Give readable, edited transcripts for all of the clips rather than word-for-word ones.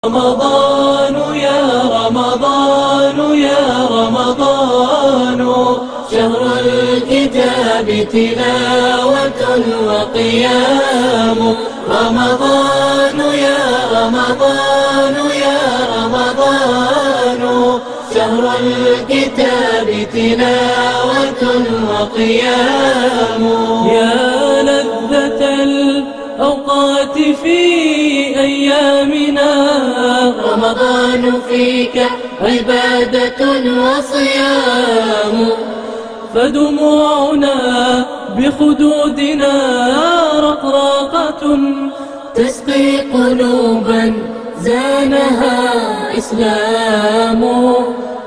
رمضان يا رمضان يا رمضان شهر الكتاب تلاوة وقيام رمضان يا رمضان يا رمضان شهر الكتاب تلاوة وقيام يا لذة الأوقات في أيامنا رمضان فيك عبادة وصيام فدموعنا بخدودنا رقراقة تسقي قلوبا زانها إسلام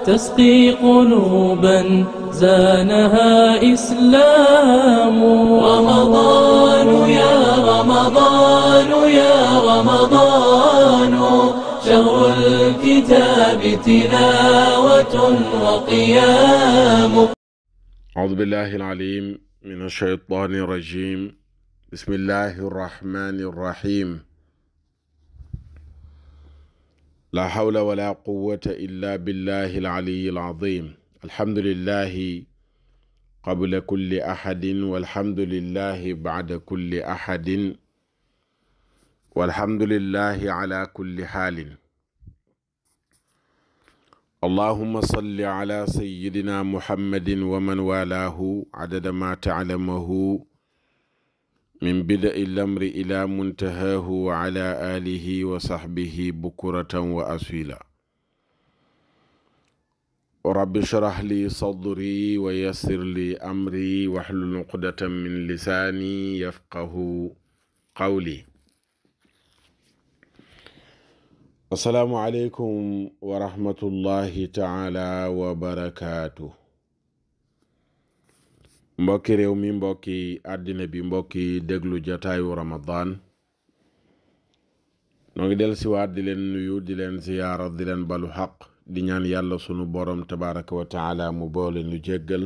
تسقي قلوبا زانها إسلام رمضان يا رمضان يا رمضان شهر الكتاب تلاوة وقيام. أعوذ بالله العليم من الشيطان الرجيم. بسم الله الرحمن الرحيم. لا حول ولا قوة إلا بالله العلي العظيم. الحمد لله قبل كل أحد والحمد لله بعد كل أحد والحمد لله على كل حال. اللهم صل على سيدنا محمد ومن والاه عدد ما تعلمه من بدء الأمر إلى منتهاه وعلى آله وصحبه بكرة وأصيلا. رب اشرح لي صدري ويسر لي أمري واحلل عقدة من لساني يفقه قولي. السلام عليكم ورحمة الله تعالى وبركاته. mbokki réew mi, mbokki àddina bi, mbokki déglu jataayu Ramadan, noo ngi del siwaat di leen nuyu, di leen ziyaara, di leen balu xaq, di ñaan yàlla sunu borom tabaraka wa taala mu boole nu jéggal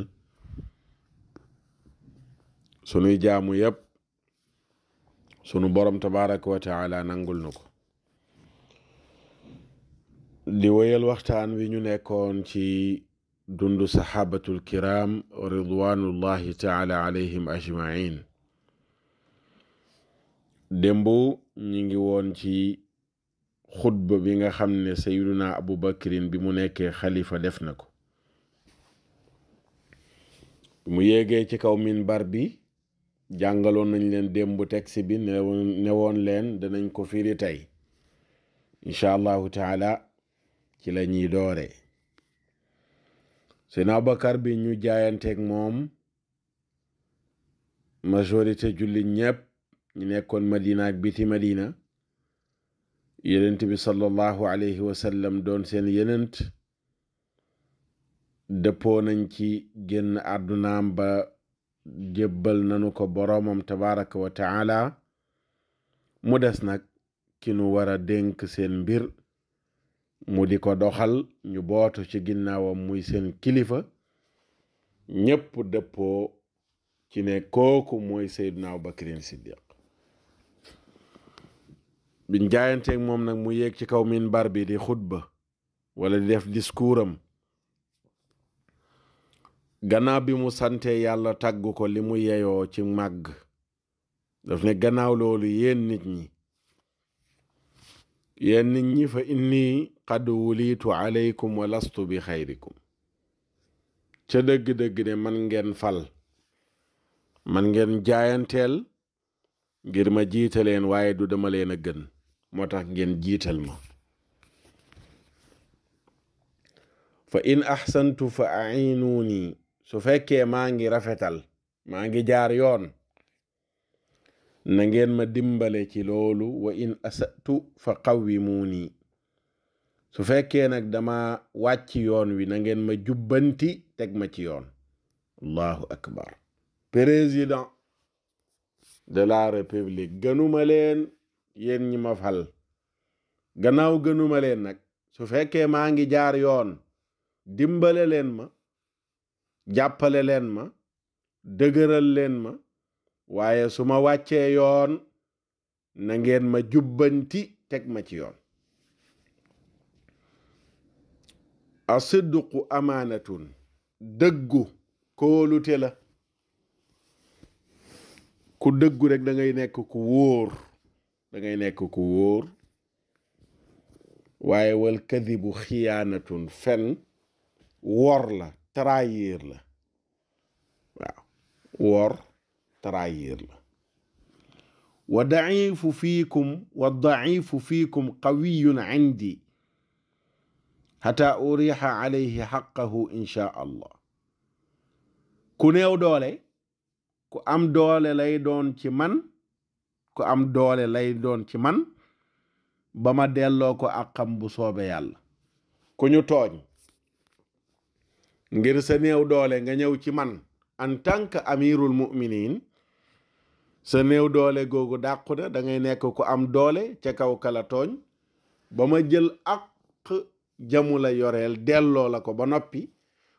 sunuy jaamu yépp, sunu borom tabaraka wa taala nangul nu ko. di wéyal waxtaan wi ñu nekkoon ci dundu saxaabatul kiram ridwanullahi taala alayhim ajmain. démb ñi ngi woon ci xutba bi nga xam ne sayyiduna abu bakrin bi mu nekkee xalifa def na ko. mu yéegee ci kaw minbar bi jàngaloon nañ leen démb texte bi newoon leen danañ ko firi tey incha allahu taala. ci la ñuy doore. Seydina Abubakar bi ñu jaayanteeg moom majorité jullit ñépp ñu nekkoon Madina ak biti Madina, yenent bi sallallahu alayhi wa sallam doon seen yenent, dëppoo nañ ci génn àddunaam ba jébbal nanu ko boroomam tabaraka wa taala. mu des nag ki nu war a dénk seen mbir mu di ko doxal, ñu bootu ci ginnaawam muy seen kilifa. ñépp dëppoo ci ne kooku mooy Seydina Abubakrin Siddiq. biñ jaayanteeg moom nag mu yéeg ci kaw minbar bi di xutba wala di def discours am, gannaaw bi mu sante yàlla tagg ko li mu yeyoo ci màgg, daf ne gannaaw loolu yéen nit ñi fa inni qad wulitu alaykum wa lastu bi xayrikum. ca dëgg-dëgg ne man ngeen fal, man ngeen jaayanteel ngir ma jiitaleen, waaye du dama leen a gën, moo tax ngeen jiital ma. fa in ahsantu fa a'inuuni, su fekkee maa ngi rafetal, maa ngi jaar yoon, na ngeen ma dimbale ci loolu. wa in asatu fa qawwimuuni, su fekkee nag dama wàcc yoon wi, na ngeen ma jubbanti teg ma ci yoon. allahu akbar. président de la république gënuma leen, yéen ñi ma fal. gannaaw gënuma leen nag, su fekkee maa ngi jaar yoon, dimbale leen ma, jàppale leen ma, dëgëral leen ma, waaye su ma wàccee yoon na ngeen ma jubbanti teg ma ci yoon. asidqu amaanatun dëggu kóolute la ku dëggu rek da ngay nekk ku wóor da ngay nekk ku wóor waaye wal kadibu xiyaanatun fen wor la trahir la waaw wor trahir la wa daifu fiikum qawiyun indi xata urixa alayhi xaqahu insha allah ku néew doole ku am doole lay doon ci man ku am doole lay doon ci man ba ma delloo ko àqam bu soobe yàlla ku ñu tooñ ngir sa néew doole nga ñëw ci man en tant que amirul muminin sa néew doole googu dàqu na da ngay nekk ku am doole ca kaw kala tooñ ba ma jël àq jamu la yoreel delloo la ko ba noppi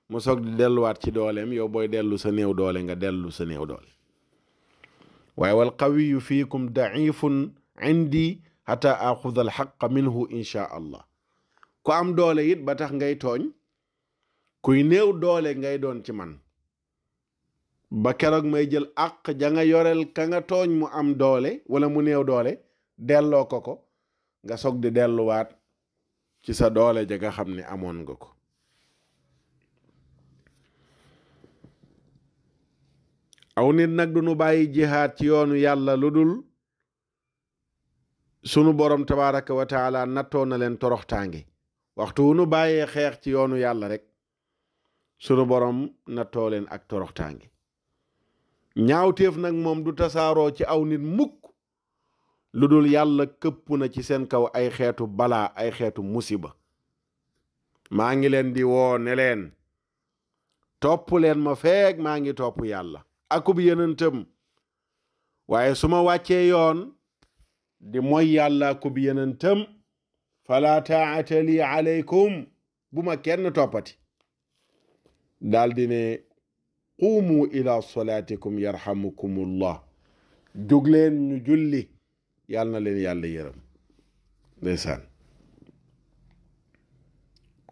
mu soog di delluwaat ci dooleem yow booy dellu sa néew doole nga dellu sa néew doole waaye wal qawiyu fiikum daifun indi xata axuda al xaqa minhu insha allah ku am doole it ba tax ngay tooñ kuy néew doole ngay doon ci man ba keroog may jël àq ja nga yoreel ka nga tooñ mu am doole wala mu néew doole delloo ko nga soog di delluwaat ci sa doole ja nga xam ne amoon nga ko aw nit nag du nu bàyyi jihaad ci yoonu yàlla lu dul sunu borom tabaraka wa taala nattoo na leen toroxtaange waxtu wu nu bàyyee xeex ci yoonu yàlla rek sunu borom nattoo leen ak toroxtaange ñaawteef nag moom du tasaaroo ci aw nit mukk lu dul yàlla këpp na ci seen kaw ay xeetu balaa ay xeetu musiba maa ngi leen di woo ne leen topp leen ma feeg maa ngi topp yàlla akub yenentam waaye su ma wàccee yoon di mooy yàlla akub yenentam fala taa'ata li alaykum bu ma kenn toppati daldi ne qumu ila salaatikum yarhamukumullah jóg leen ñu julli yàlla na leen yàlla yërëm ndeysaan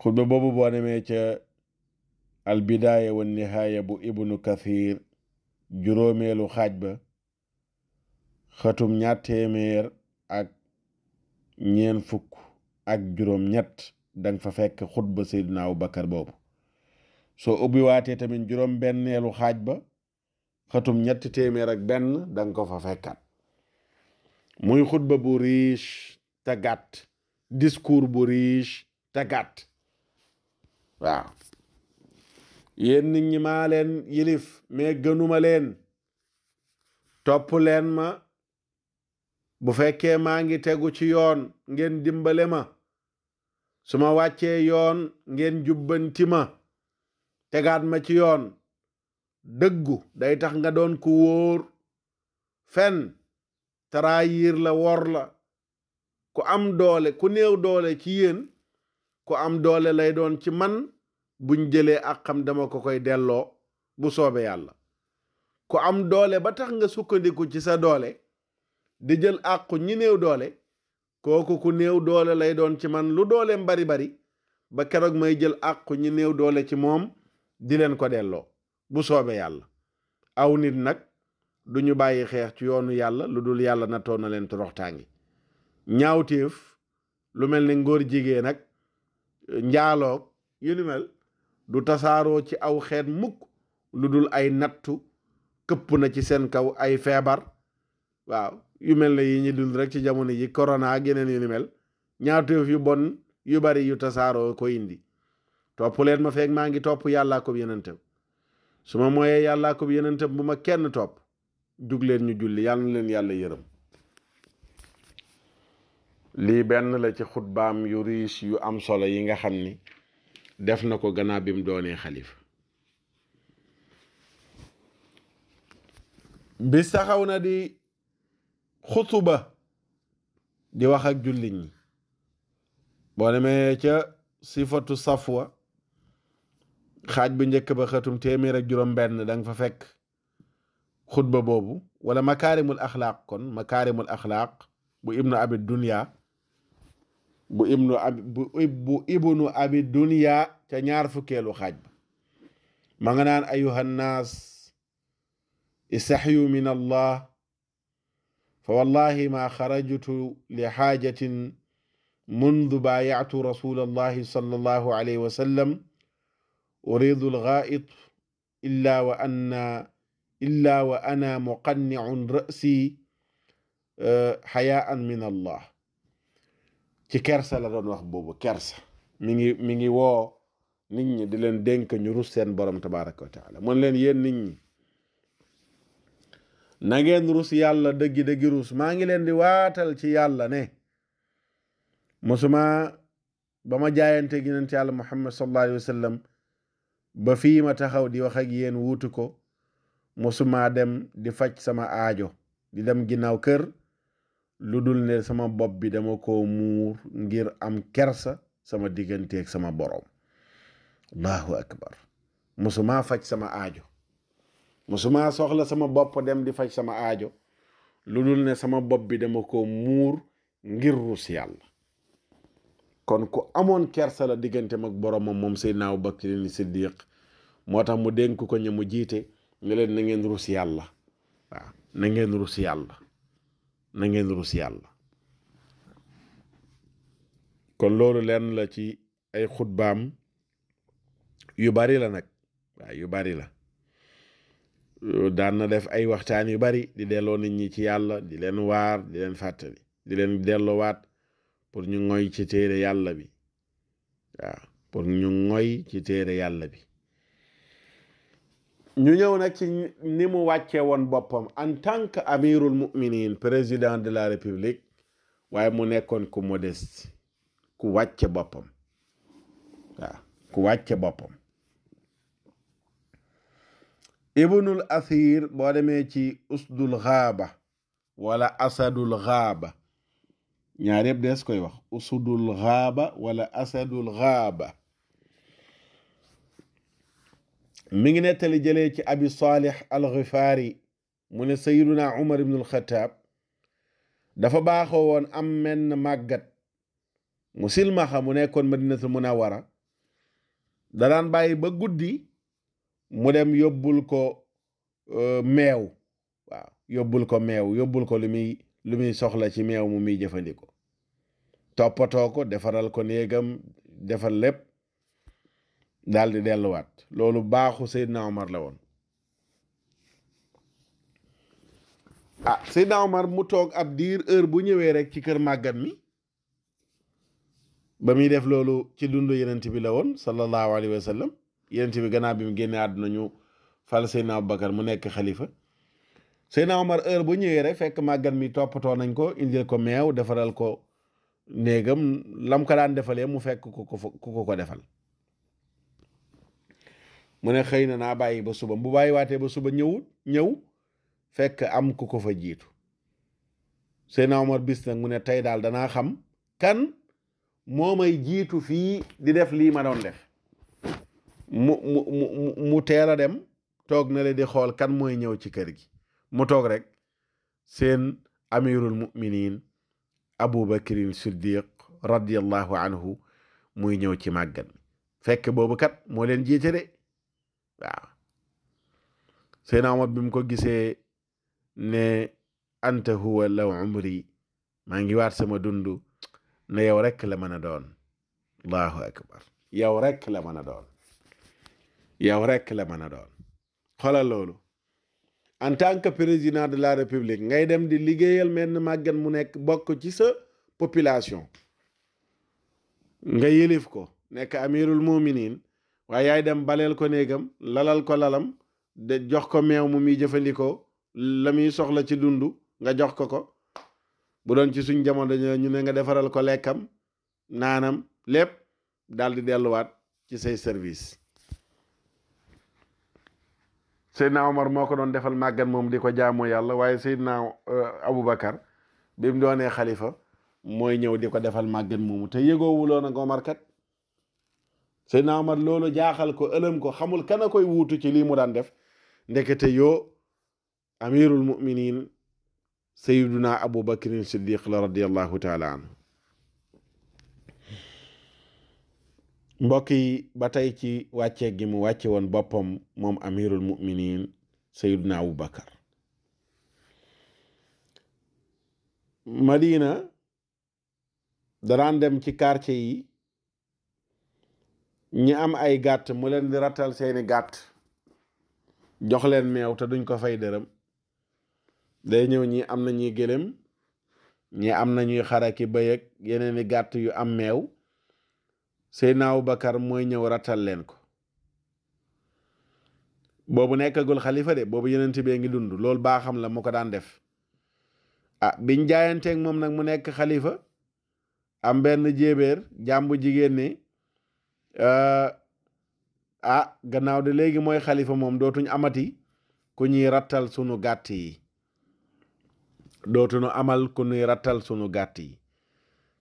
xutba boobu boo demee ca albidaaya wa nihaaya bu ibnu kathir juróomeelu xaaj ba xatum 246 danga fa fekk xutba seydina Abubakar boobu soo ubbi waatee tamit juróom benneelu xaaj ba xatum 301 danga ko fa fekkaat muy xutba bu riche te gàtt discours bu riche te gàtt waaw yéen nit ñi maa leen yilif mais gënuma leen topp leen ma bu fekkee maa ngi tegu ci yoon ngeen dimbale ma su ma wàccee yoon ngeen jubbanti ma tegaat ma ci yoon dëggu day tax nga doon ku wóor fen trahir la wor la ku am doole ku néew doole ci yéen ku am doole lay doon ci man buñ jëlee ak xam dama ko koy delloo bu soobe yàlla ku am doole ba tax nga sukkandiku ci sa doole di jël àqu ñi néew doole kooku ku néew doole lay doon ci man lu dooleem bari bari ba keroog may jël àqu ñi néew doole ci moom di leen ko delloo bu soobe yàlla aw nit nag duñu bàyyi xeex ci yoonu yàlla lu dul yàlla nattoo na leen toroxtaangi ñaawteef lu mel ni ngóor jigéen nag njaaloog yu ni mel du tasaaroo ci aw xeet mukk lu dul ay nattu këpp na ci seen kaw ay feebar waaw yu mel ne yi ñu dund rek ci jamono ji corona ak yeneen yu ni mel ñaawteef yu bon yu bari yu tasaaroo ko indi topp leen ma feeg maa ngi topp yàllaa ko yenentam su ma mooyee yàllaa ko yenentam bu ma kenn topp jug leen ñu julli yàlla na leen yàlla yërëm lii benn la ci xutbaam yu riis yu am solo yi nga xam ni def na ko gannaaw bi mu doonee xalifa bis taxaw na di xutuba di wax ak jullit ñi boo demee ca sifatu safwa xaaj bu njëkk ba xatum 1juróom-benn danga fa fekk xutba boobu wala makaarimul axlaaq kon makaarimul axlaaq bu ibnu abi dunya bu ibnu abi dunya ca ñaar fukkeelu xaaj ba ma nga naan ayuha nnaas istahyu min allah fa wallahi ma xarajtu li xaajatin mundu baayactu rasul allahi sallallahu alayhi wa sallam uridu algaa'it illa wa ana muqannicun ra'si xayaan min allah. ci kersa la doon wax boobu kersa mi ngi woo nit ñi di leen dénk ñu rus seen borom tabaraka wa taala mun leen yéen nit ñi na ngeen rus yàlla dëggi rus maa ngi leen di waatal ci yàlla ne mosuma ba ma jaayante gi nent yàlla muhammad sallallahu alayhi wa sallam ba fii ma taxaw di wax ak yéen wuutu ko mosuma dem di faj sama aajo di dem ginnaaw kër lu dul ne sama bopp bi dama ko muur ngir am kersa sama digganteeg sama borom. allahu akbar. mosuma faj sama aajo mosuma soxla sama bopp dem di faj sama aajo lu dul ne sama bopp bi dama ko muur ngir rus yàlla. kon ku amoon kersa la digganteem ak boromam moom Seydina Abubakrin Siddiq moo tax mu dénk ko ñu mu jiite ne leen na ngeen rus yàlla. waaw na ngeen rus yàlla. na ngeen rus yàlla. kon loolu lenn la ci ay xutbaam yu bari la nag. waaw yu bari la. daan na def ay waxtaan yu bari di delloo nit ñi ci yàlla di leen waar di leen fàttali di leen delloowaat pour ñu ngoy ci téere yàlla bi. waaw pour ñu ngoy ci téere yàlla bi. ñu ñëw nag ci ni mu wàcce woon boppam en tant que amirul muminin président de la république waaye mu nekkoon ku modeste ku wàcce boppam. waaw ku wàcce boppam. ibnul athir boo demee ci usdul ghaaba wala asadul ghaaba ñaar yëpp des koy wax usdul ghaaba wala asadul ghaaba mi ngi nettali jëlee ci abi salih al-Ghifari mu ne sayyiduna umar ibn al-Khattab dafa baaxoo woon am menn màggat mu silmaxa mu nekkoon madinatul munawwara da daan bàyyi ba guddi mu dem yóbbul ko meew. waaw yóbbul ko meew yóbbul ko lu muy soxla ci meew mu muy jëfandikoo toppatoo ko defaral ko néegam defal lépp daal di delluwaat. loolu baaxu Seydina Omar la woon. Seydina Omar mu toog ab diir heure bu ñëwee rek ci kër màggat mi ba muy def loolu ci dundu yenent bi la woon sallallahu alayhi wa sallam. yenent bi gannaaw bi mu génne àdduna ñu fal Seydina Abubakar mu nekk xalifa. Seydina Omar heure bu ñëwee rek fekk màggat mi toppatoo nañ ko indil ko meew defaral ko néegam lam ko daan defalee mu fekk ko defal. mu ne xëy na naa bàyyi ba suba bu bàyyi waatee ba suba ñëw fekk am ku ko fa jiitu. Seydina Omar bis nag mu ne tey daal danaa xam kan moo may jiitu fii di def lii ma doon def. mu teel a dem toog na le di xool kan mooy ñëw ci kër gi mu toog rek seen amirul muminin Abubakrin Siddiq radiyallahu anhu muy ñëw ci màggat mi fekk boobu kat moo leen jiite de. waaw Seydina Omar bi mu ko gisee ne anta huwa law umri maa ngi waat sama dund ne yow rek la mën a doon. allahu akbar. yow rek la mën a doon. yow rek la mën a doon. xoolal loolu en tant que président de la république ngay dem di liggéeyal menn màggat mu nekk bokk ci sa population nga yilif ko nekk amirul muminin waaye yaay dem baleel ko néegam lalal ko lalam de jox ko meew mu muy jëfandikoo la muy soxla ci dundu nga jox ko bu doon ci suñ jamono ñu ne nga defaral ko lekkam naanam lépp daal di delluwaat ci say service. Seydina Omar moo ko doon defal màggat moom di ko jaamoo yàlla waaye Seydina Abubakar bi mu doonee xalifa mooy ñëw di ko defal màggat moomu te yëgoowuloon ak Omar kat. Seydina Omar loolu jaaxal ko ëlëm ko xamul kan a koy wuutu ci lii mu daan def ndekete yoo amirul muminin Seydina Abubakrin Siddiq la radiyallahu taala anhu. mbokk yi ba tey ci wàcce gi mu wàcce woon boppam moom amirul muminin sayiduna Abu Bakar Madina daraan dem ci quartier yi ñi am ay gàtt mu leen di rattal seeni gàtt jox leen meew te duñ ko fay dërëm day ñëw ñi am na ñuy gëlëm ñi am na ñuy xaraki bëy ak yeneeni gàtt yu am meew Seydina Abubakar mooy ñëw rattal leen ko boobu nekkagul xalifa de boobu yenent bee ngi dund loolu baa xam la mu ko daan def biñ jaayanteeg moom nag mu nekk xalifa am benn jéebéer jàmbu jigéen ne gannaaw de léegi mooy xalifa moom dootuñ amati ku ñuy rattal sunu gàtt yi dootuñu amal ku ñuy rattal sunu gàtt yi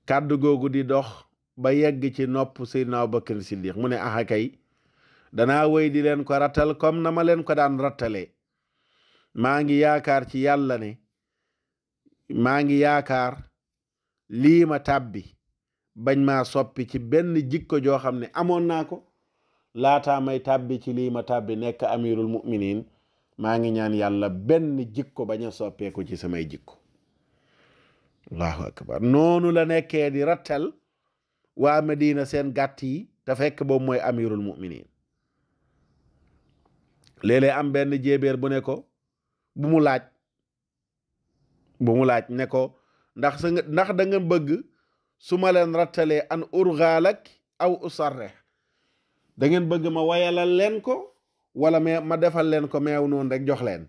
kàddu googu di dox ba yegg ci nopp Seydina Abubakar Siddiq mu ne kay danaa wéy di leen ko rattal comme na ma leen ko daan rattalee maa ngi yaakaar ci yàlla ne maa ngi yaakaar lii ma tàbbi bañ maa soppi ci benn jikko joo xam ne amoon naa ko laataa may tàbbi ci lii ma tàbbi nekk amirul muminin maa ngi ñaan yàlla benn jikko bañ a soppeeku ci samay jikko allahu akbar noonu la nekkee di rattal waa Medina seen gàtt yi te fekk boobu mooy amirul muminin léeg-léeg am benn jéebéer bu ne ko bu mu laaj ne ko ndax da nga bëgg su ma leen rattalee an urgaalak aw usarre da ngeen bëgg ma wayalal leen ko wala ma defal leen ko meew noonu rek jox leen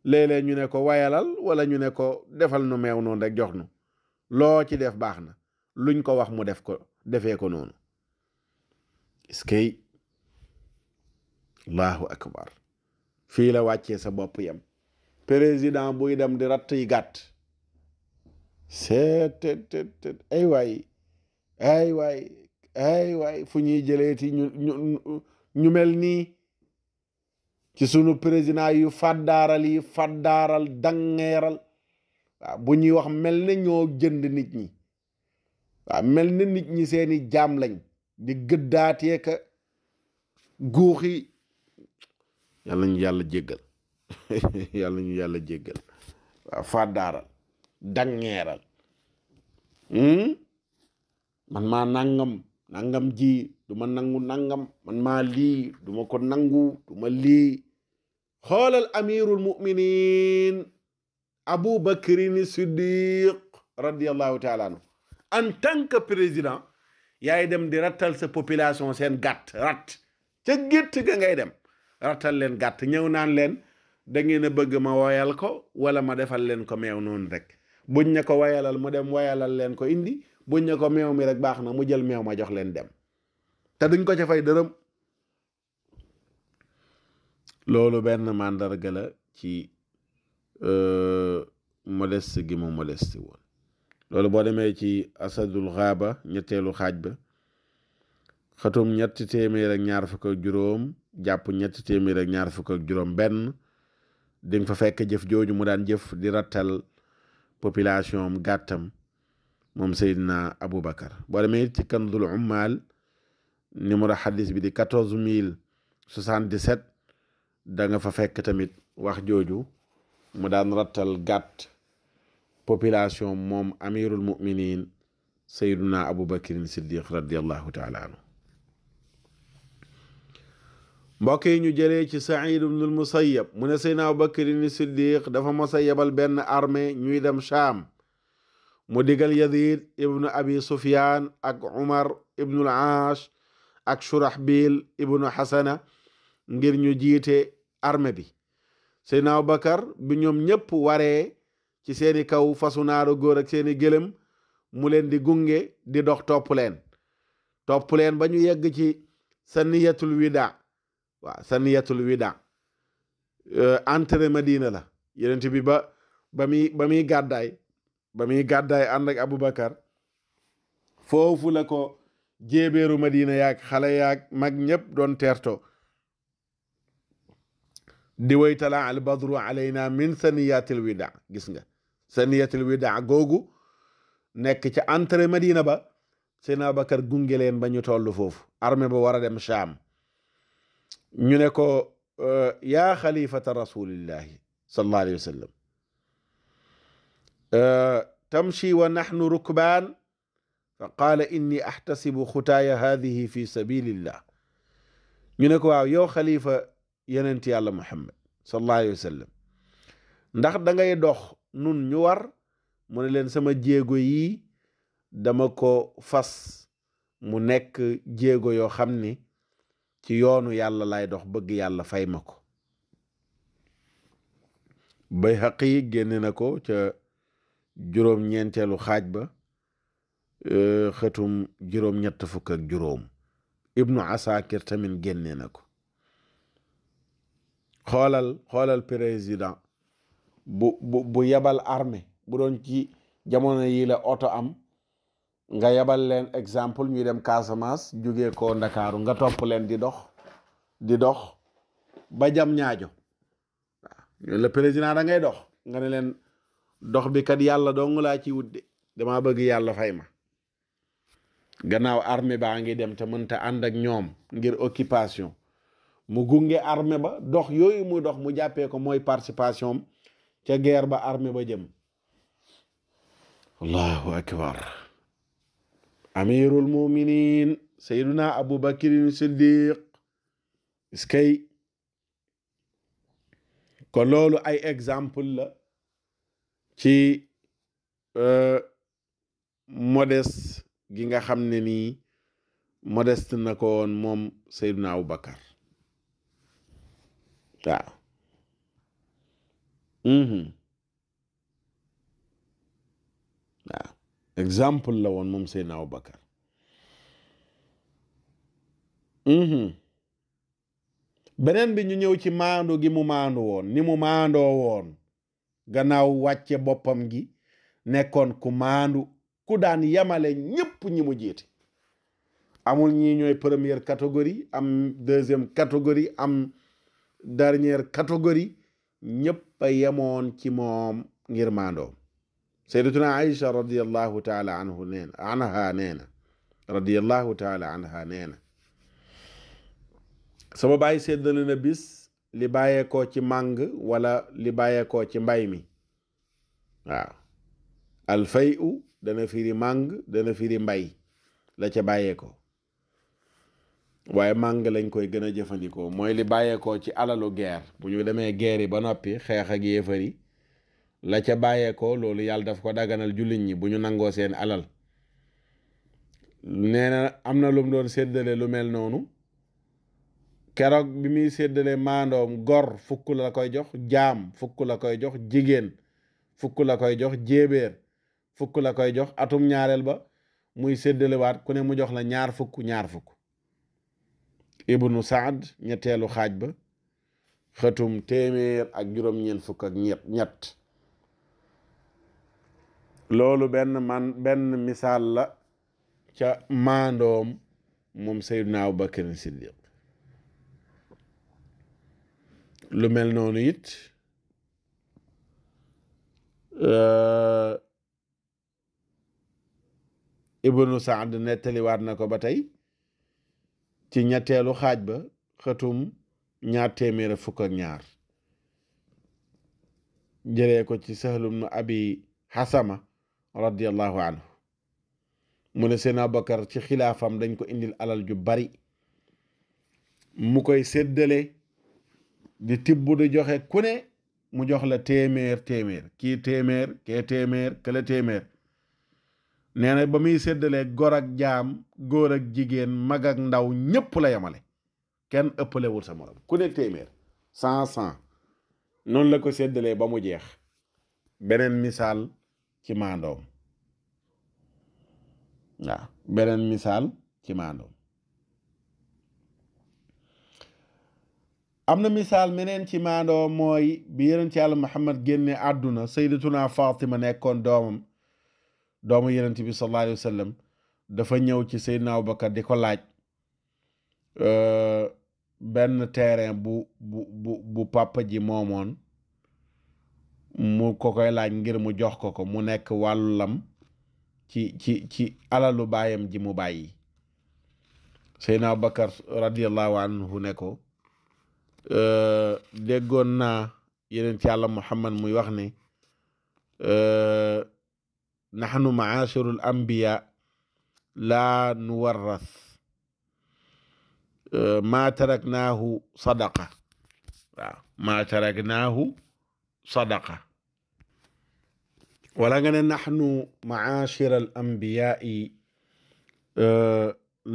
léeg-léeg ñu ne ko wayalal wala ñu ne ko defal nu meew noonu rek jox nu loo ci def baax na luñ ko wax mu def ko defee ko noonu iskay allahu akbar fii la wàccee sa bopp yam président buy dem di ratt yi gàtt seet ay waay fu ñuy jëleeti ñu mel nii ci sunu président yu faddaaral dangeeral waaw bu ñuy wax mel ne ñoo jënd nit ñi waaw mel ne nit ñi seeni jaam lañ di gëddaatee ka guuxi yàlla ñu yàlla jéggal yàlla ñu yàlla jéggal waaw faddaaral dangeeral man maa nangam ji du ma nangu nangam man maa lii du ma ko nangu du ma lii xoolal amirul muminin Abu Bakrin Siddiq radiallahu taala anhu en tant que président yaay dem di rattal sa population seen gàtt rat ca gétt ga ngay dem rattal leen gàtt ñëw naan leen da ngeen a bëgg ma woyal ko wala ma defal leen ko meew noonu rek buñ ne ko wayalal mu dem wayalal leen ko indi buñ ne ko meew mi rek baax na mu jël meew ma jox leen dem te duñ ko ca fay dërëm loolu benn màndarga la ci modeste gi mu modeste woon loolu boo demee ci asadul xaaba ñetteelu xaaj ba xatum 324 jàpp 324 benn di nga fa fekk jëf jooju mu daan jëf di rattal population am gàttam moom Seydina Aboubacar boo demee ci Kanzul Ummal numéro xadis bi di 14077 da nga fa fekk tamit wax jooju mu daan rattal gàtt population moom amirul muminin Seydina Aboubacar Siddiq radiallahu taala anhu mbokk yi ñu jëlee ci Saïd ibnul Musayyab mu ne Seydina Aboubacar Siddiq dafa mosa yebal benn armée ñuy dem Shaam mu digal Yazid ibnu Abi Sufyaan ak Umar ibnul Aash ak Shurahbil ibnu Hasana ngir ñu jiite armée bi Seydina Aboubacar bi ñoom ñëpp waree ci seeni kaw fasu naaru góor ak seeni gëlëm mu leen di gunge di dox topp leen ba ñu yegg ci saniyatul wida waaw saniyatul wida entrée Madina la yenent bi ba muy gàddaay ànd ak Aboubacar foofu la ko jéebéeru Madina yaag xale yaag mag ñëpp doon teerto di way tala al badru alayna min saniyatil wida gis nga saniyatil wida googu nekk ca entrée Madina ba Seydina Abubakar gunge leen ba ñu toll foofu armée ba war a dem Shaam ñu ne ko yaa xalifata rasulillahi sallallahu alayhi wa sallam tamshi wa naxnu rukbaan fa qaala inni axtasibu xutaaya haadihi fi sabilillah ñu ne ko waaw yow xalifa yenent yàlla Muhammad sallallahu alayhi wa sallam ndax da ngay dox nun ñu war mu ne leen sama jéego yi dama ko fas mu nekk jéego yoo xam ni ci yoonu yàlla lay dox bëgg yàlla fay ma ko Bayhaqi génne na ko ca juróom-ñeenteelu xaaj ba xëtum juróom-ñett fukk ak juróom Ibnu Asakir tamit génne na ko xoolal président bu yebal armée bu doon ci jamono yi la oto am nga yebal leen exemple ñuy dem Casamance jógee ko Ndakaaru nga topp leen di dox ba jam ñaajo waaw le président da ngay dox nga ne leen dox bi kat yàlla dong laa ci wut de damaa bëgg yàlla fay ma gannaaw armée baa ngi dem te mënta ànd ak ñoom ngir occupation mu gunge armée ba dox yooyu muy dox mu jàppee ko mooy participation ca guerre ba armée ba jëm allahu akbar amirul muminin sayyiduna Abu Bakrin Siddiq iskay ko loolu ay exemple la ci modeste gi nga xam ne nii modeste na ko woon moom sayyiduna Abu Bakar waaw waaw exemple la woon moom Seydina Abubakar beneen bi ñu ñëw ci maandu gi mu maandu woon ni mu maandoo woon gannaaw wàcce boppam gi nekkoon ku maandu ku daan yamale ñépp ñi mu jiite amul ñii ñooy première catégorie am deuxième catégorie am dernière catégorie ñépp a yemoon ci moom ngir maandoo sayyidatuna Aïcha radiyallahu taala anha neena radiyallahu taala anha neena sama baay séddale na bis li bàyyeekoo ci màng wala li bàyyeekoo ci mbay mi waaw alfayu dana firi màng dana firi mbay la ca bàyyeekoo waaye màng lañ koy gën a jëfandikoo mooy li bàyyeekoo ci alalu guerre bu ñu demee guerre yi ba noppi xeex ak yéefar yi la ca bàyyeekoo loolu yàlla daf ko daganal jullit ñi bu ñu nangoo seen alal nee na am na lu mu doon séddale lu mel noonu keroog bi muy séddale maandoom gor fukk la koy jox jaam fukk la koy jox jigéen fukk la koy jox jéebéer fukk la koy jox atum ñaareel ba muy séddalewaat ku ne mu jox la ñaar fukk Ibnu Saad ñetteelu xaaj ba xëtum téeméer ak juróom-ñeent fukk ak ñett loolu benn misaal la ca maandoom moom Seydina Abubakar Siddiq lu mel noonu it Ibnu Saad nettaliwaat na ko ba tey ci ñetteelu xaaj ba xëtum ñaar téeméer fukk ak ñaar jëlee ko ci Sahl ibn Abi Hasama radiyallahu anhu mu ne Seydina Abubakar ci xilaafam dañ ko indil alal ju bari mu koy séddale di tibb di joxe ku ne mu jox la téeméer kii téeméer kee téeméer kële téeméer nee na ba muy séddalee gor ak jaam góor ak jigéen mag ak ndaw ñépp la yamale kenn ëppalewul sa morom ku ne téeméer cent noonu la ko séddalee ba mu jeex beneen misaal ci maandoom waaw beneen misaal ci maandoom am na misaal meneen ci maandoom mooy bi yonent Yàlla Muhammad génne àdduna sayyidatuna Fatima nekkoon doomu yonent bi sallallahu alayhi wa sallam dafa ñëw ci Seydina Abubakar di ko laaj benn terrain bu papa ji moomoon mu ko koy laaj ngir mu jox ko mu nekk wàllam ci alalu baayam ji mu bàyyi. Seydina Abubakar radiyallahu anhu ne ko déggoon naa yeneen ci yàlla Muhammad muy wax ne nahnu ma'ashirul anbiya laa nuwarras maa taraknaahu sadaqa. waaw maa taraknaahu sadaqa. wala nga ne nahnu ma'ashiral anbiya'i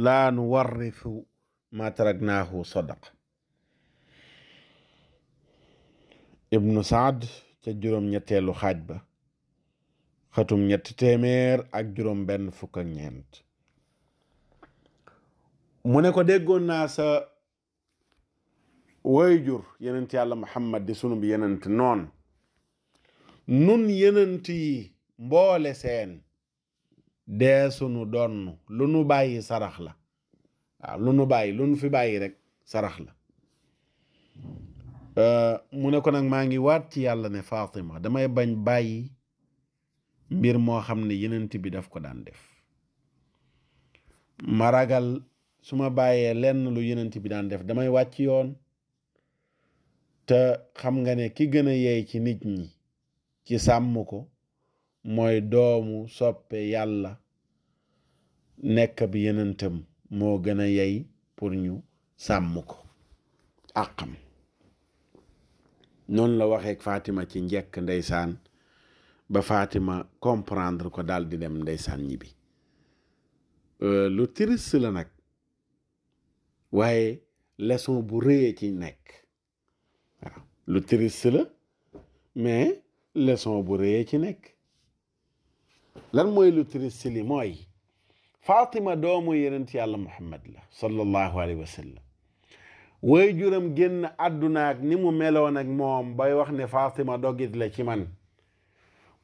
laa nuwarrisu maa taraknaahu sadaqa. Ibnu Saad ca juróom-ñetteelu xaaj ba xatum 384 mu ne ko déggoon naa sa wayjur yenent yàlla Muhammad di sunu bi yenent noon nun yenent yi mboole seen dee sunu donn lu nu bàyyi sarax la. waaw lu nu bàyyi lu nu fi bàyyi rek sarax la. mu ne ko nag maa ngi waat ci yàlla ne Fatima damay bañ bàyyi mbir moo xam ne yenent bi daf ko daan def. ma ragal su ma bàyyee lenn lu yenent bi daan def damay wàcc yoon. te xam nga ne ki gën a yey ci nit ñi ci sàmm ko mooy doomu soppe yàlla nekk bi yenentam moo gën a yey pour ñu sàmm ko àqam. noonu la waxeek Fatima ci njekk ndeysaan ba Fatima comprendre ko daal di dem ndeysaan ñibbi. lu triste la nag waaye leçon bu rëy ci nekk. waaw lu triste la mais leçon bu rëy ci nekk. lan mooy lu triste li mooy Fatima doomu yenent yàlla Muhammad la sallallahu alayhi wa sallam. way juram génn àdduna ak ni mu meloon ak moom bay wax ne Fatima dogit la ci man.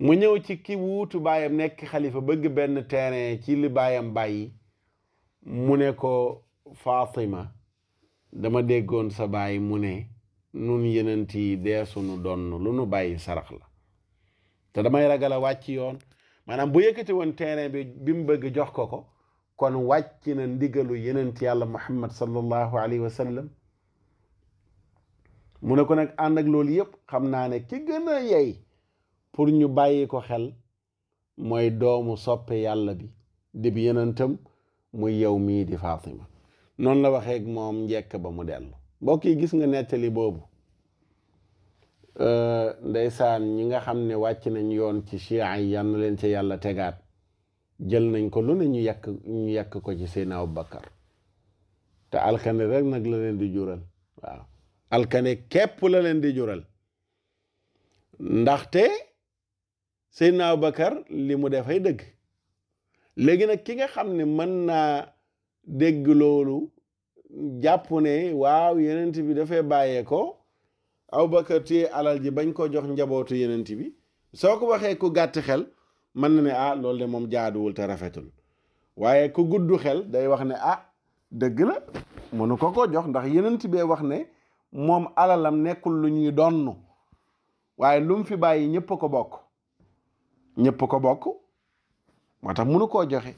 mu ñëw ci ki wuutu baayam nekk xalifa bëgg benn terrain ci li baayam bàyyi. mu ne ko Fatima dama déggoon sa baay mu ne nun yenent yi dee sunu donn lu nu bàyyi sarax la. te damay ragal a wàcc yoon. maanaam bu yëkkati woon terrain bi mu bëgg jox ko kon wàcc na ndigalu yenent yàlla Muhammad sallallahu alayhi wa sallam. mu ne ko nag ànd ak loolu yëpp xam naa ne ki gën a yey pour ñu bàyyi ko xel mooy doomu soppe yàlla bi di bi yenentam muy yow mii di Fatima. noonu la waxeek moom njekk ba mu dellu. mbokk yi gis nga nettali boobu ndeysaan ñi nga xam ne wàcc nañ yoon ci chia yi yal na leen ca yàlla tegaat jël nañ ko lu ne ñu yàq ko ci Seydina Abubakar te alkane rek nag la leen di jural. waaw alkane képp la leen di jural ndaxte Seydina Abubakar li mu defay dëgg. léegi nag ki nga xam ne mën naa dégg loolu jàpp ne waaw yenent bi dafay bàyyee ko Abubakar téye alal ji bañ ko jox njabootu yenent bi soo ko waxee ku gàtt xel mën na ne loolu de moom jaaduwul te rafetul. waaye ku gudd xel day wax ne dëgg la mënu ko jox ndax yenent bee wax ne moom alalam nekkul lu ñuy donn waaye lu mu fi bàyyi ñëpp ko bokk. ñëpp ko bokk moo tax mënu koo joxe.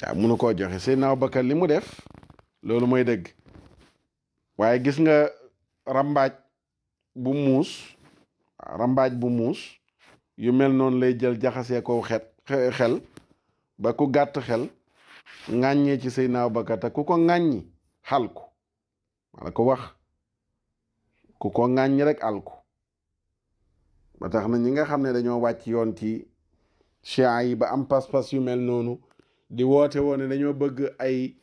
waaw mënu koo joxe Seydina Abubakar li mu def loolu mooy dëgg. waaye gis nga rambaaj bu muus yu mel noonu lay jël jaxasee ko xel ba ku gàtt xel ŋàññee ci Seydina Abubakar te ku ko ŋàññi xalku wala ko wax ku ko ŋàññi rek alku. ba tax na ñi nga xam ne dañoo wàcc yoon ci chia yi ba am pas-pas yu mel noonu di woote woone dañoo bëgg ay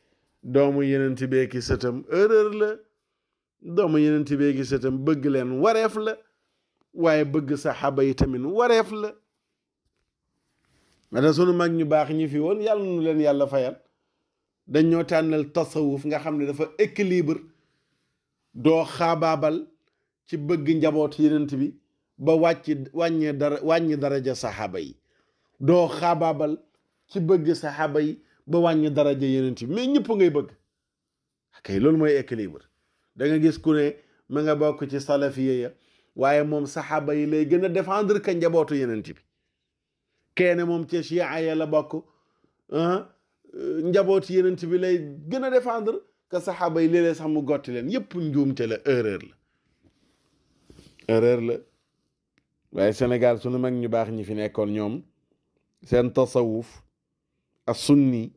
doomu yenent bee ki sëtam erreur la. doomu yenent bee ki sëtam bëgg leen wareef la waaye bëgg saxaaba yi tamit wareef la. ma tax sunu mag ñu baax ñi fi woon yàlla nu leen yàlla fayal dañ ñoo tànnal tasawuf nga xam ne dafa équilibre. doo xaabaabal ci bëgg njaboot yenent bi ba wàññi daraja saxaaba yi. doo xaabaabal ci bëgg saxaaba yi ba wàññi daraja yenent bi mais ñëpp ngay bëgg. kay loolu mooy équilibre. da nga gis ku ne ma nga bokk ci salafiya ya waaye moom saxaaba yi lay gën a défendre ka njabootu yenent bi. keene moom ca chia ya la bokk njaboot yenent bi lay gën a défendre que saxaaba yi léeg-léeg sax mu gotti leen yépp njuumte la erreur la waaye Sénégal sunu mag ñu baax ñi fi nekkoon ñoom seen tasawuf as sunni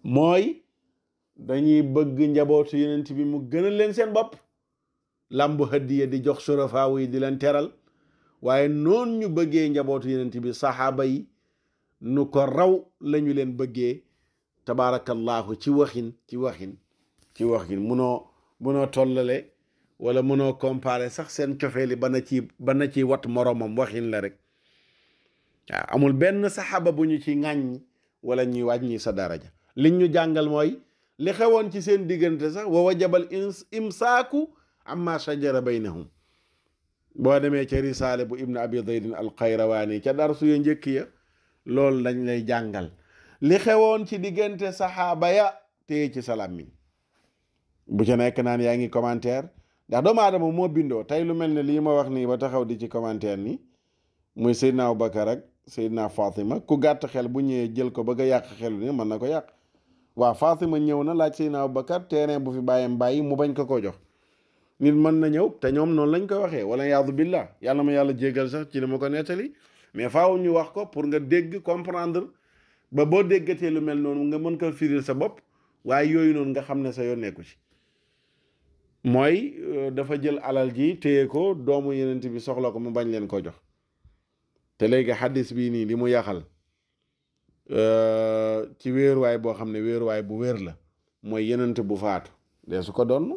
mooy dañuy bëgg njabootu yenent bi mu gënal leen seen bopp lambu hadiya di jox surafaaw yi di leen teral waaye noonu ñu bëggee njabootu yenent bi saxaaba yi nu ko raw lañu leen bëggee tabaarakallahu ci waxin munoo tollale wala munoo comparer sax seen cofeeli ba na ci wat moroomam waxin la rek waaw amul benn saxaaba bu ñu ci ŋàññ wala ñuy wàññi sa daraja liñ ñu jàngal mooy li xewoon ci seen diggante sax wa wajabal imsaaku amma shajara baynahum boo demee ca risaale bu ibnu abi zaydin al qayrawaani ca darsu ya njëkk ya loolu lañ lay jàngal li xewoon ci diggante saxaaba ya téye ci sa làmmiñ bu ca nekk naan yaa ngi commentaire ndax doomu aadama moo bindoo tey lu mel ne lii ma wax nii ba taxaw di ci commentaire ni muy Seydina Abubakar ak Seydina Fatima ku gàtt xel bu ñëwee jël ko bëgg a yàq xelu ni mën na ko yàq waaw Fatima ñëw na laaj Seydina Abubakar terrain bu fi bàyyam bàyyi mu bañ ko jox nit mën na ñëw te ñoom noonu lañ ko waxee wala yaadu billah yàlla ma yàlla jéggal sax ci li ma ko nettali mais faaw ñu wax ko pour nga dégg comprendre ba boo déggatee lu mel noonu nga mën ko firil sa bopp waaye yooyu noonu nga xam ne sa yoon nekku ci mooy dafa jël alal ji téye ko doomu yenent bi soxla ko mu bañ leen ko jox te léegi xaddis bii nii li mu yaxal ci wéeruwaay boo xam ne wéeruwaay bu wér la mooy yenent bu faatu dee su ko doon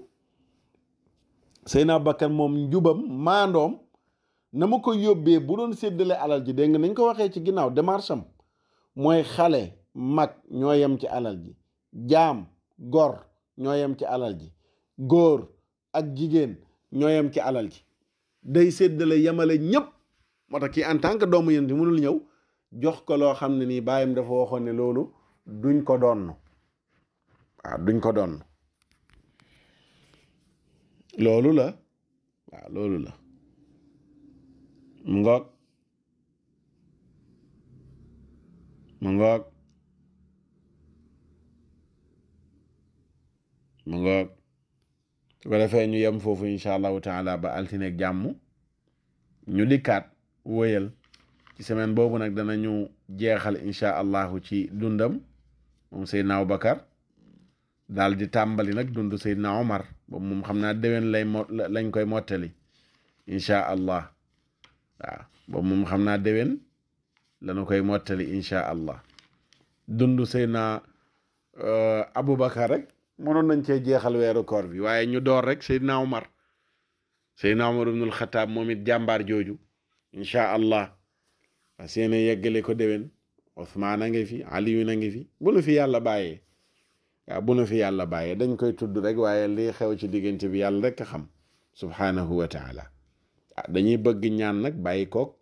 Seydina Abubakar moom njubam maandoom na ma ko yóbbee bu doon séddale alal ji dégg nga nañ ko waxee ci ginnaaw démarche am mooy xale mag ñoo yem ci alal ji jaam gor ñoo yem ci alal ji góor ak jigéen ñoo yem ci alal ji day séddale yemale ñépp moo tax kii en tant que doomu yéen di mënul ñëw jox ko loo xam ne nii baayam dafa waxoon ne loolu duñ ko doon waaw duñ ko doon loolu la waaw loolu la mu ngoog su ko defee ñu yem foofu incha allahu taala ba altineeg jàmm ñu dikkaat wóyal ci semaine boobu nag danañu jeexal incha allahu ci dundam moom Seydina Abubakar daal di tàmbali nag dund Seydina Omar boobu moom xam naa déwén lañ koy mottali incha allah waaw boobu moom xam naa déwén lañu koy mottali incha allah dund Seydina Abubakar rek mënoon nañ cee jeexal weeru koor bi waaye ñu door rek Seydina Omar ibnul Xataab moom it jàmbaar jooju incha allah parce que yeggale ko déwén Ousmane a ngi fi Aliyu a ngi fi bu nu fi yàlla bàyyee waaw bu nu fi yàlla bàyyee dañ koy tudd rek waaye lii xew ci diggante bi yàlla rek a xam subhanahu wa taala dañuy bëgg ñaan nag bàyyi koog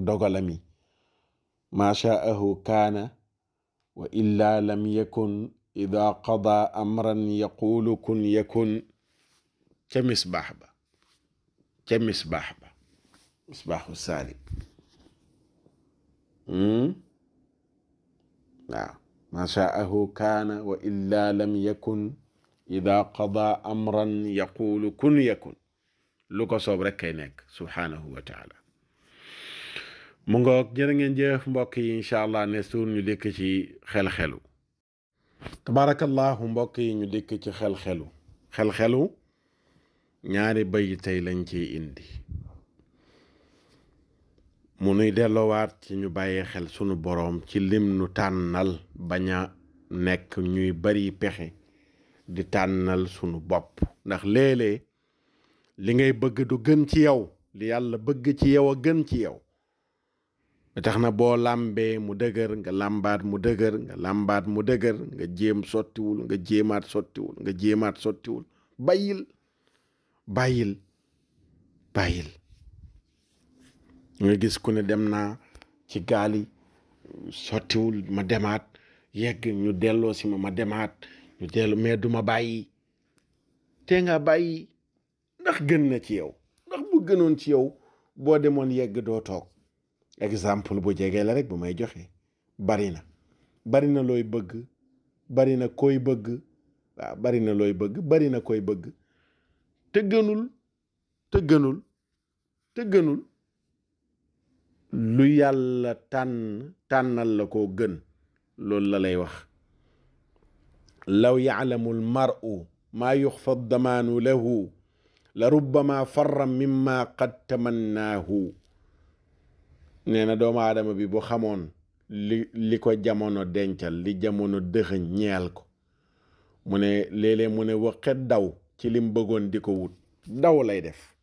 dogalami maa shaahu kaana wa illa lam yakun ida qada amran yaqulu kun yakun ca misbaax ba misbaaxu saalik waaw maa shaahu kaana wa illa lam yakun ida qada amran yaqulu kun yakun lu ko soob rek kay nekk subhanahu wa taala mu ngoog jërë ngeen jëf mbokk yi incha allah ne suur ñu dikk ci xel-xelu tabarakallahu mbokk yi ñu dikk ci xel-xelu ñaari bay tey lañ ciy indi mu nuy delloowaat ci ñu bàyyee xel sunu boroom ci lim nu tànnal bañ a nekk ñuy bari pexe di tànnal sunu bopp ndax léeg-léeg li ngay bëgg du gën ci yow li yàlla bëgg ci yow a gën ci yow ba tax na boo làmbee mu dëgër nga làmbaat mu dëgër nga làmbaat mu dëgër nga jéem sottiwul nga jéemaat sottiwul bàyyil nga gis ku ne dem naa ci gaali sottiwul ma demaat yegg ñu delloo si ma demaat ñu dellu mais duma bàyyi te nga bàyyi ndax gën na ci yow ndax bu gënoon ci yow boo demoon yegg doo toog. exemple bu jege la rek bu may joxe bari na looy bëgg, bari na koy bëgg, waaw bari na looy bëgg, bari na koy bëgg, te gënul lu yàlla tànnal la koo gën. loolu la lay wax. law ya'lamu al-mar'u maa yuxfa damaanu lahu la rubbama farra mimma qad tamannaahu. nee na doomu aadama bi bu xamoon li ko jamono dencal, li jamono dëxëñ ñeel ko, mu ne léeg-léeg mu ne waqet daw ci lim bëggoon di ko wut, daw lay def.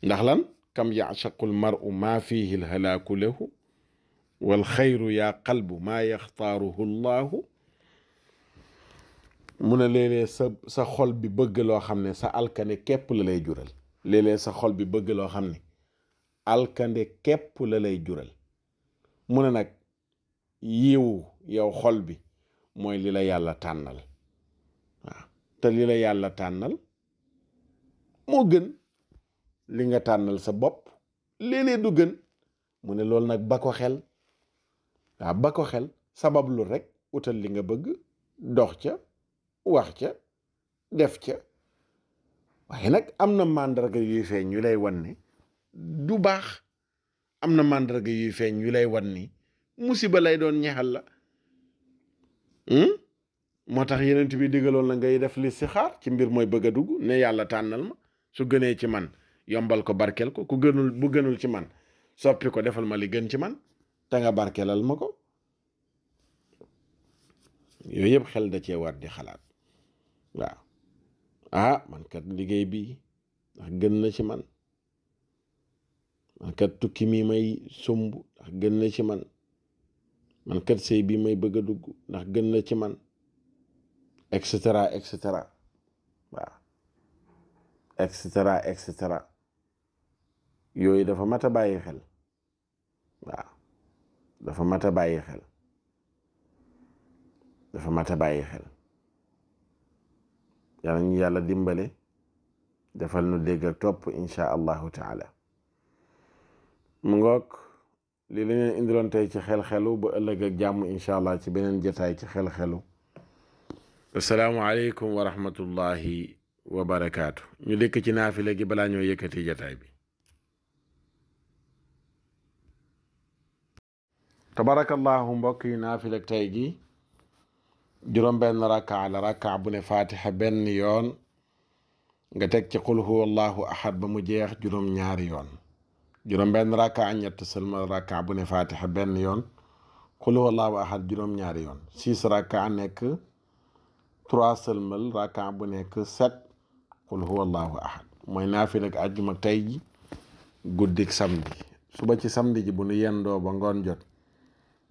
ndax lan? kam ya'shaqu al-mar'u maa fiihi al-halaaku lahu wal xayru yaa qalbu maa yaxtaaruhu llahu. mu ne léeg-léeg sa xol bi bëgg loo xam ne sa alkande képp la lay jural. léeg-léeg sa xol bi bëgg loo xam ne alkande képp la lay jural. mu ne nag yiwu yow xol bi mooy li la yàlla tànnal. waaw te li la yàlla tànnal moo gën li nga tànnal sa bopp. léeg-léeg du gën. mu ne loolu nag ba ko xel. waaw ba ko xel, sabablu rek utal li nga bëgg, dox ca, wax ca, def ca. waaye nag am na màndarga yuy feeñ ñu lay wan ne du baax. am na màndarga yuy feeñ ñu lay wan ni musiba lay doon ñexal la. moo tax yenent bi digaloon la ngay def listixaar ci mbir mooy bëgg a dugg, ne yàlla tànnal ma, su gënee ci man yombal ko, barkel ko, bu gënul ci man soppi ko, defal ma li gën ci man te nga barkelal ma ko. yooyu yëpp xel da cee war di xalaat. waaw man kat liggéey bi ndax gën na ci man kat tukki mi may sumb ndax gën na ci man kat sëy bi may bëgg a dugg ndax gën na ci man, et cetera et cetera. waaw et cetera yooyu dafa mat a bàyyi xel. waaw dafa mat a bàyyi xel. yàlla ñu yàlla dimbale defal nu dégg ak topp insha allahu taala. mu ngoog li la leen indiloon tey ci xel-xelu ba ëllëg ak jàmm insha allah ci beneen jotaay ci xel-xelu. assalaamu aleykum wa rahmatullahi wa barakaatu. ñu dëkk ci naafile gi balaa ñoo yëkkati jotaay bi. tabarakallahu mbokk yi, naafile tey gi juróom benn rakka la. rakka bu ne fatiha benn yoon nga teg ci qul huwa allahu ahad ba mu jeex juróom ñaari yoon. juróom benn rakka ñett sëlmal. rakka bu ne fatiha benn yoon, qul huwa allahu ahad juróom ñaari yoon. 6 rakka nekk 3 sëlmal. rakka bu nekk 7 qul huwa allahu ahad. mooy naafila ak àjjuma tey ji guddik samedi. suba ci samedi ji bu nu yendoo ba ngoon jot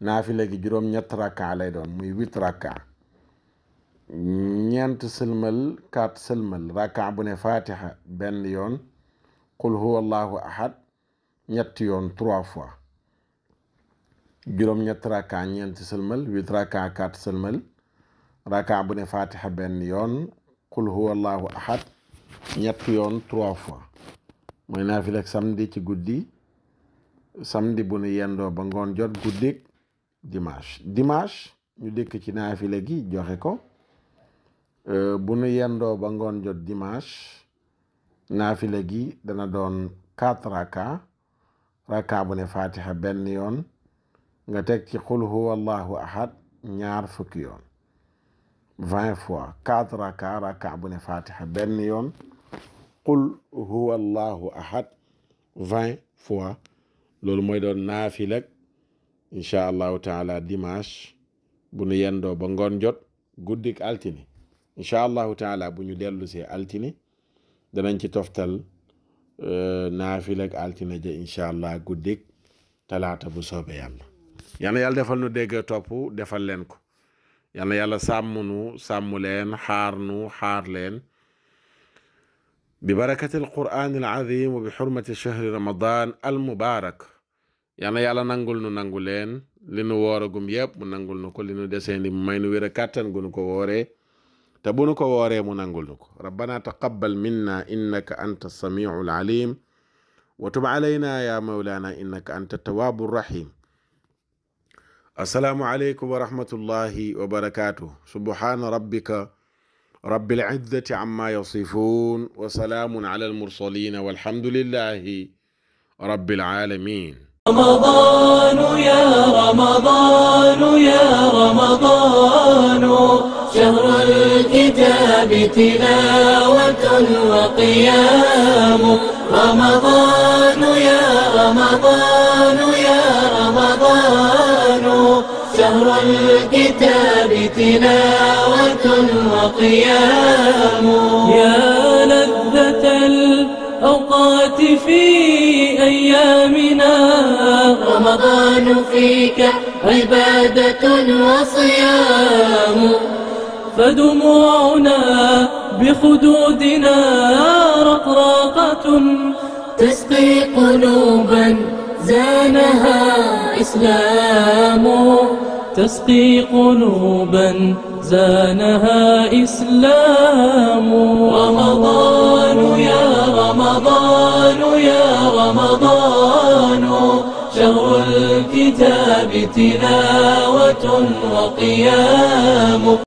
naafila gi juróom ñett rakka lay doon, muy 8 rakka. ñeent sëlmal 4 sëlmal. rakka bu ne fatiha benn yoon, qul huwa allahu ahad ñetti yoon 3 fois. juróom ñett rakka ñeent sëlmal. 8 rakka 4 sëlmal. rakka bu ne fatiha benn yoon, qul huwa allahu ahad ñetti yoon 3 fois. mooy naafila ak samedi ci guddi. samedi bu nu yendoo ba ngoon jot guddik dimanche ñu dëkk ci naafila gi joxe ko. bu nu yendoo ba ngoon jot dimanche naafila gi dana doon 4 rakka. rakka bu ne fatiha benn yoon nga teg ci qul huwa allahu ahad 20 yoon, 20 fois. 4 rakka. rakka bu ne fatiha benn yoon, qul huwa allahu ahad 20 fois. loolu mooy doon naafila insha allahu taala dimanche bu nu yendoo ba ngoon jot guddik altine. insha allahu taala bu ñu dellu see altine danañ ci toftal naafila ak altine ja insha allah guddik talaata bu soobee yàlla. yal na yàlla defal nu dégg topp, defal leen ko. yal na yàlla sàmm nu, sàmm leen, xaar nu, xaar leen. bi barakati alquran alazim wa bi xurmati chahri ramadan almubarak. yal na yàlla nangul nu nangu leen. li nu wooragum yëpp mu nangul nu ko, li nu deseendi mu may nu wér a kàttan gu nu ko wooree, te bu nu ko wooree mu nangul nu ko. rabbana taqabbal minna innaka anta samiu alalim وتب علينا يا مولانا إنك أنت التواب الرحيم. السلام عليكم ورحمة الله وبركاته. سبحان ربك رب العزة عما يصفون وسلام على المرسلين والحمد لله رب العالمين. رمضان يا رمضان يا رمضان شهر الكتاب تلاوة وقيام. رمضان يا رمضان يا رمضان شهر الكتاب تلاوة وقيام. يا لذة الأوقات في أيامنا رمضان فيك عبادة وصيام. فدموعنا بخدودنا رقراقة تسقي قلوبا زانها إسلام. تسقي قلوبا زانها إسلام. رمضان يا رمضان يا رمضان شهر الكتاب تلاوة وقيام.